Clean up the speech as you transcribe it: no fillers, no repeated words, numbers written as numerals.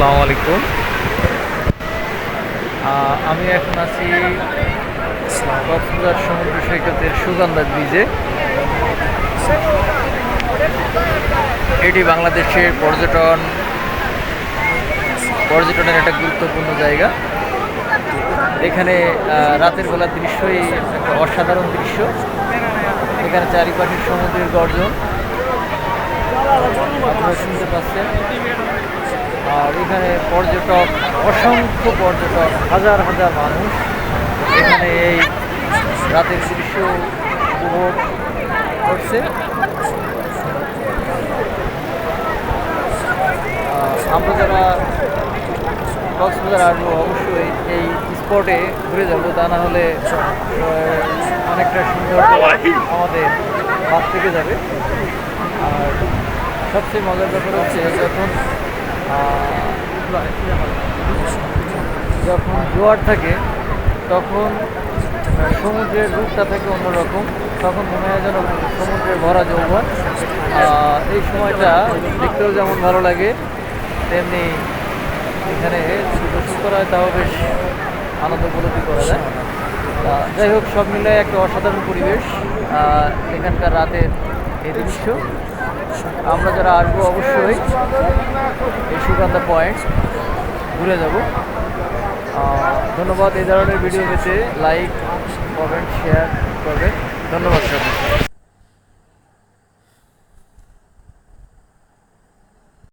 আসসালামু আলাইকুম। আমি এখন আছি কক্সবাজার সমুদ্র সৈকতের সুগন্ধা ব্রিজে। এটি বাংলাদেশের পর্যটনের একটা গুরুত্বপূর্ণ জায়গা। এখানে রাতের বেলার দৃশ্যই একটা অসাধারণ দৃশ্য। এখানে চারিপাশে সমুদ্রের গর্জন আপনারা শুনতে পাচ্ছেন। আর এখানে অসংখ্য পর্যটক, হাজার হাজার মানুষ এখানে এই রাতের দৃশ্য উপভোগ করছে। আমরা যারা কক্সবাজার আসবো অবশ্যই এই স্পটে ঘুরে যাবো, তা না হলে অনেকটা সুন্দর আমাদের বাদ থেকে যাবে। আর সবচেয়ে মজার ব্যাপার হচ্ছে যখন জোয়ার থাকে তখন সমুদ্রের রূপটা থাকে অন্যরকম। তখন মনে হয় যেন সমুদ্রের ভরা যৌবন। এই সময়টা দেখতেও যেমন ভালো লাগে, তেমনি এখানে গোসল করা হয়, তাও বেশ আনন্দ উপলব্ধি করা যায়। যাই হোক, সব মিলে একটা অসাধারণ পরিবেশ এখানকার রাতের এই দৃশ্য। আমরা যারা আসবো অবশ্যই এই সুগন্ধা পয়েন্ট ঘুরে যাব। ধন্যবাদ। এই ধরনের ভিডিও পেতে লাইক, কমেন্ট, শেয়ার করবেন। ধন্যবাদ সবাই।